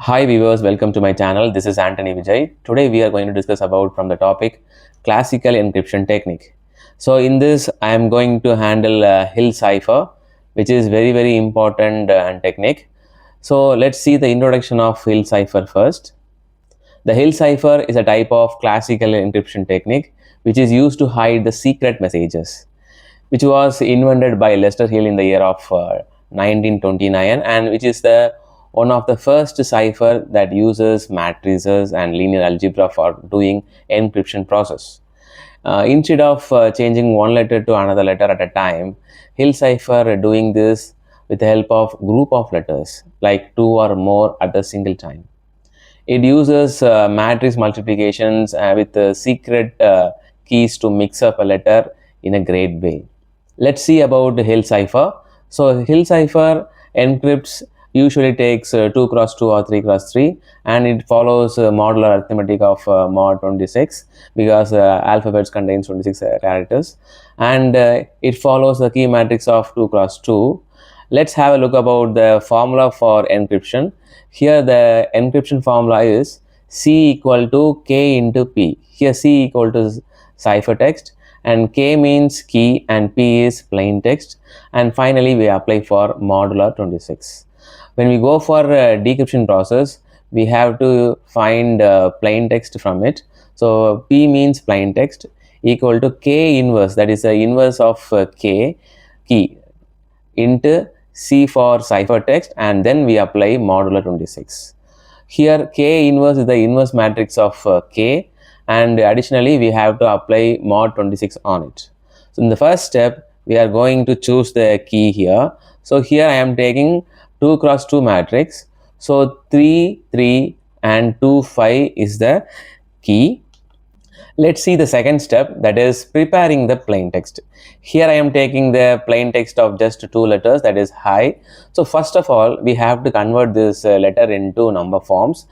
Hi viewers, welcome to my channel. This is Antony Vijay. Today we are going to discuss about from the topic classical encryption technique. So in this I am going to handle Hill Cipher, which is very important technique. So let's see the introduction of Hill Cipher first. The Hill Cipher is a type of classical encryption technique which is used to hide the secret messages, which was invented by Lester Hill in the year of 1929, and which is the one of the first cipher that uses matrices and linear algebra for doing encryption process. Instead of changing one letter to another letter at a time, Hill Cipher doing this with the help of group of letters, like two or more at a single time. It uses matrix multiplications with secret keys to mix up a letter in a great way. Let's see about Hill Cipher. So Hill Cipher encrypts usually takes 2 cross 2 or 3 cross 3, and it follows modular arithmetic of mod 26 because alphabets contains 26 characters, and it follows the key matrix of 2 cross 2. Let's have a look about the formula for encryption. Here the encryption formula is C equal to K into P. Here C equal to ciphertext, and K means key and P is plain text, and finally we apply for modular 26. When we go for decryption process, we have to find plain text from it. So P means plain text equal to K inverse, that is the inverse of K key into C for ciphertext, and then we apply modular 26. Here K inverse is the inverse matrix of K, and additionally we have to apply mod 26 on it. So in the first step we are going to choose the key here. So here I am taking 2 cross 2 matrix. So 3 3 and 2 5 is the key. Let's see the second step, that is preparing the plain text. Here I am taking the plain text of just 2 letters, that is hi. So first of all we have to convert this letter into number forms.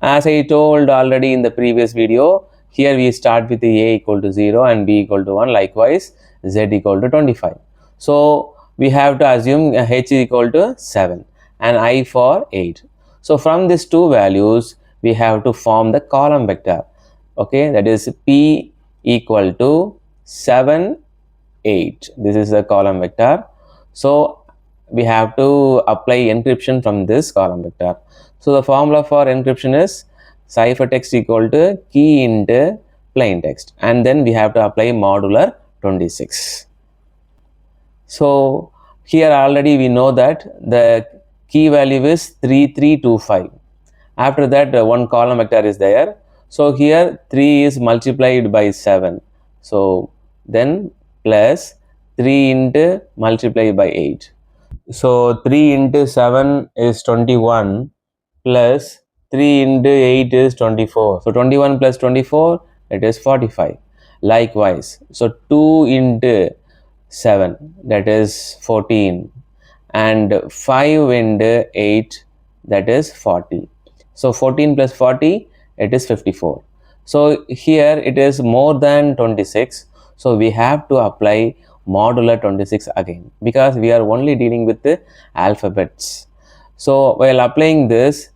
As I told already in the previous video, here we start with the A equal to 0 and B equal to 1, likewise Z equal to 25. So we have to assume H is equal to 7 and I for 8. So from these two values we have to form the column vector. Okay, that is P equal to 7 8. This is the column vector. So we have to apply encryption from this column vector. So the formula for encryption is ciphertext equal to key into plain text, and then we have to apply modular 26. So here already we know that the key value is 3325. After that one column vector is there. So here 3 is multiplied by 7. So then plus 3 into multiplied by 8. So 3 into 7 is 21 plus 3 into 8 is 24. So 21 plus 24, it is 45. Likewise, so 2 into 7, that is 14, and 5 into 8, that is 40. So 14 plus 40, it is 54. So here it is more than 26. So we have to apply modular 26 again because we are only dealing with the alphabets. So while applying this,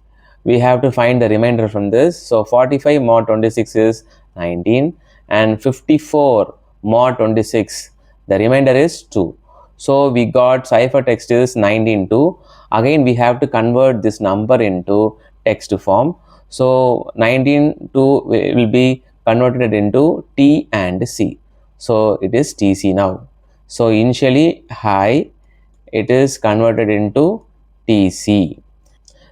we have to find the remainder from this. So 45 mod 26 is 19, and 54 mod 26, the remainder is 2. So we got ciphertext is 19 2. Again we have to convert this number into text form. So 19 2 will be converted into T and C. So it is TC now. So initially high, it is converted into TC.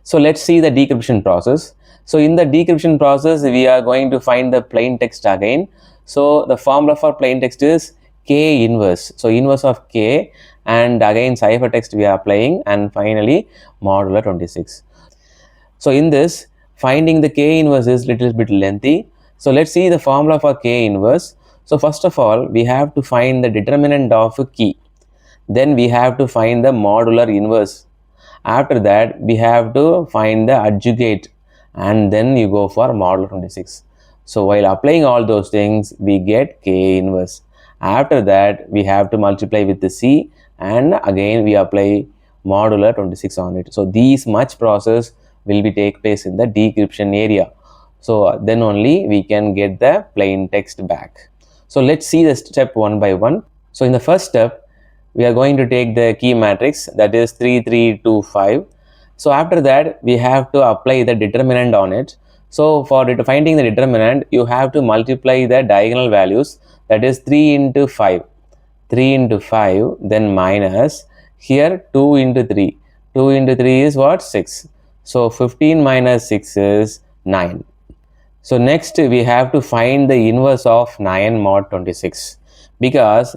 So let's see the decryption process. So in the decryption process, we are going to find the plain text again. So the formula for plain text is K inverse. So inverse of K, and again ciphertext we are applying, and finally modular 26. So in this, finding the K inverse is little bit lengthy. So let's see the formula for K inverse. So first of all, we have to find the determinant of a key. Then we have to find the modular inverse. After that, we have to find the adjugate, and then you go for modular 26. So while applying all those things, we get K inverse. After that, we have to multiply with the C, and again we apply modular 26 on it. So these much process will be take place in the decryption area. So then only we can get the plain text back. So let's see the step one by one. So in the first step, we are going to take the key matrix, that is 3 3 2 5. So after that, we have to apply the determinant on it. So for finding the determinant, you have to multiply the diagonal values, that is 3 into 5. 3 into 5, then minus here 2 into 3. 2 into 3 is what? 6. So 15 minus 6 is 9. So next we have to find the inverse of 9 mod 26, because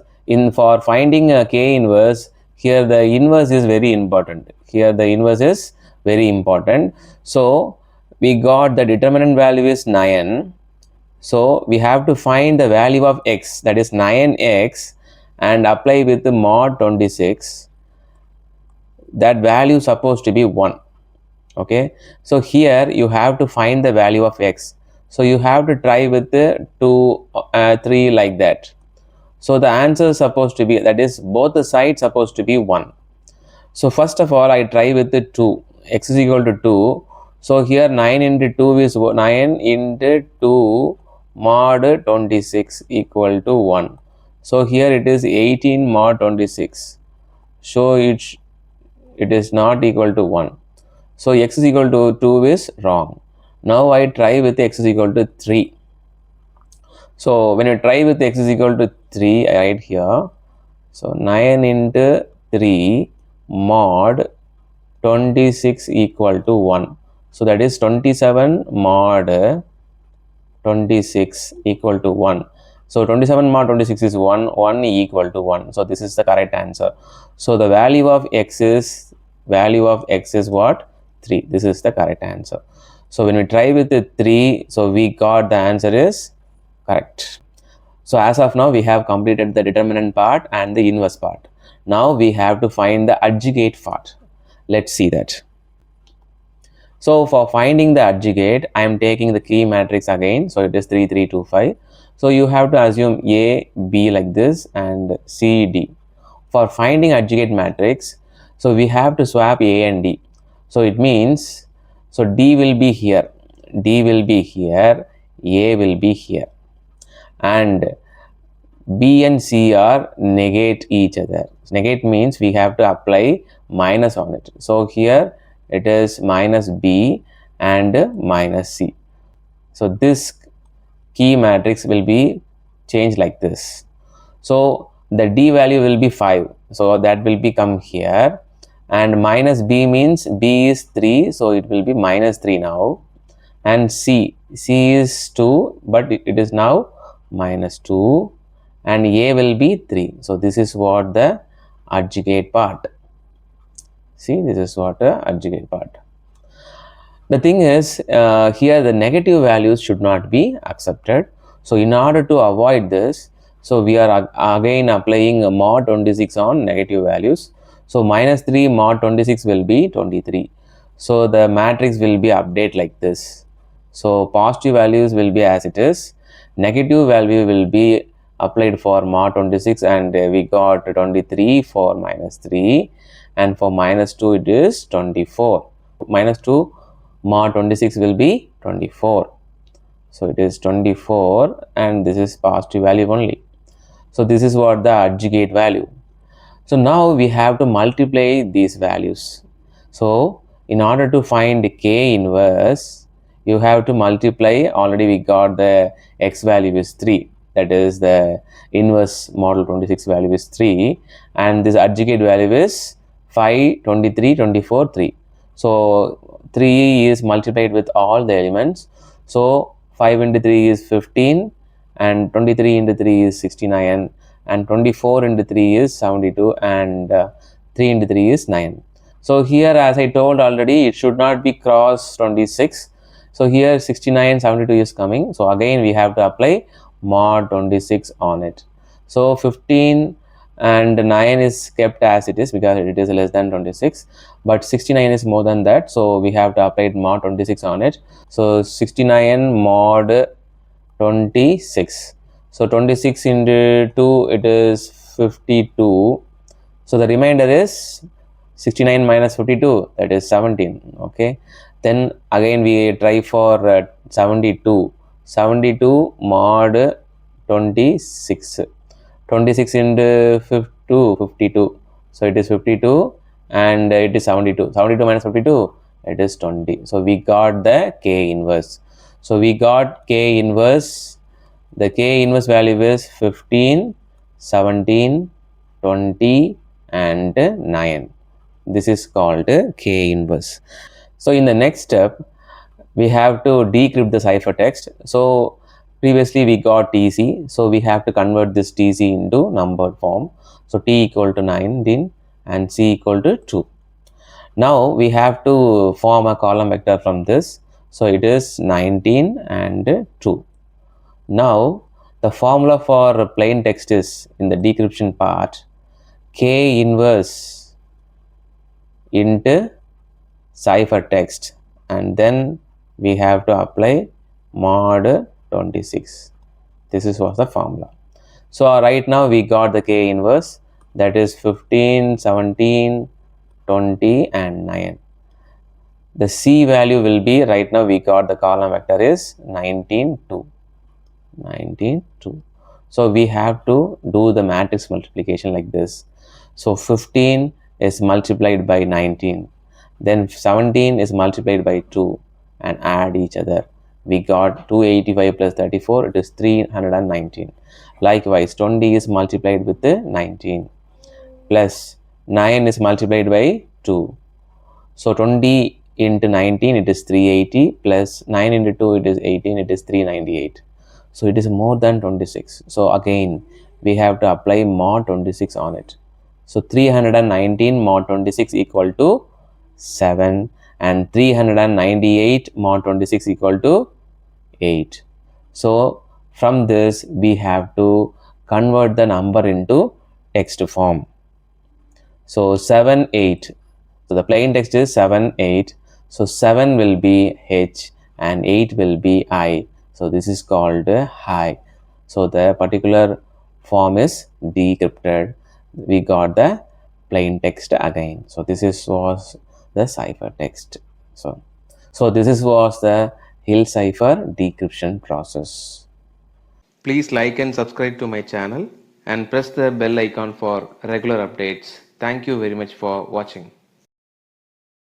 for finding a k inverse, here the inverse is very important. Here the inverse is very important. So we got the determinant value is 9. So we have to find the value of x, that is 9x, and apply with the mod 26. That value is supposed to be 1. Okay, so here you have to find the value of x. So you have to try with the 2 3 like that. So the answer is supposed to be, that is both the sides supposed to be 1. So first of all, I try with the 2, x is equal to 2. So here 9 into 2 is 9 into 2 mod 26 equal to 1. So here it is 18 mod 26. So it is not equal to 1. So x is equal to 2 is wrong. Now I try with x is equal to 3. So when you try with x is equal to 3, I write here. So 9 into 3 mod 26 equal to 1. So that is 27 mod 26 equal to 1. So 27 mod 26 is 1, 1 equal to 1. So this is the correct answer. So the value of x is what? 3. This is the correct answer. So when we try with the 3, so we got the answer is correct. So as of now, we have completed the determinant part and the inverse part. Now we have to find the adjugate part. Let's see that. So for finding the adjugate, I am taking the key matrix again. So it is 3 3 2 5. So you have to assume A, B like this and C, D. For finding adjugate matrix, so we have to swap A and D. So it means, so D will be here, D will be here, A will be here, and B and C are negate each other. Negate means we have to apply minus on it. So here it is minus B and minus C. So this key matrix will be changed like this. So the D value will be 5. So that will become here. And minus B means B is 3. So it will be minus 3 now. And C is 2, but it is now minus 2. And A will be 3. So this is what the adjugate part. See, this is what the adjugate part. The thing is, here the negative values should not be accepted. So in order to avoid this, so we are again applying a mod 26 on negative values. So minus 3 mod 26 will be 23. So the matrix will be updated like this. So positive values will be as it is. Negative value will be applied for mod 26, and we got 23 for minus 3, and for minus 2 it is 24. Minus 2 mod 26 will be 24. So it is 24, and this is positive value only. So this is what the adjugate value. So now we have to multiply these values. So in order to find k inverse, you have to multiply. Already we got the x value is 3. That is the inverse model 26 value is 3, and this adjugate value is 5, 23, 24, 3. So 3 is multiplied with all the elements. So 5 into 3 is 15, and 23 into 3 is 69, and 24 into 3 is 72, and 3 into 3 is 9. So here, as I told already, it should not be cross 26. So here 69, 72 is coming. So again we have to apply mod 26 on it. So 15 and 9 is kept as it is because it is less than 26, but 69 is more than that, so we have to apply mod 26 on it. So 69 mod 26. So 26 into 2, it is 52. So the remainder is 69 minus 52, that is 17. Okay, Then again we try for 72 mod 26. 26 into 52, so it is 52 and it is 72. 72 minus 52, it is 20. So we got the K inverse. So we got K inverse. The K inverse value is 15, 17, 20 and 9. This is called K inverse. So in the next step, we have to decrypt the ciphertext. So previously we got TC, so we have to convert this TC into numbered form. So T equal to 19 and C equal to 2. Now we have to form a column vector from this. So it is 19 and 2. Now the formula for plain text is in the decryption part K inverse into ciphertext, and then we have to apply mod 26. This is was the formula. So right now we got the K inverse, that is 15, 17, 20 and 9. The C value will be, right now we got the column vector is 19, 2. 19, 2. So we have to do the matrix multiplication like this. So 15 is multiplied by 19. Then 17 is multiplied by 2 and add each other. We got 285 plus 34, it is 319. Likewise, 20 is multiplied with the 19 plus 9 is multiplied by 2. So 20 into 19, it is 380 plus 9 into 2, it is 18, it is 398. So it is more than 26. So again, we have to apply mod 26 on it. So 319 mod 26 equal to 7 and 398 mod 26 equal to 8. So from this we have to convert the number into text form. So 7, 8. So the plain text is 7, 8. So 7 will be H and 8 will be I. So this is called high. So the particular form is decrypted. We got the plain text again. So this was the ciphertext. So this was the Hill Cipher decryption process. Please like and subscribe to my channel and press the bell icon for regular updates. Thank you very much for watching.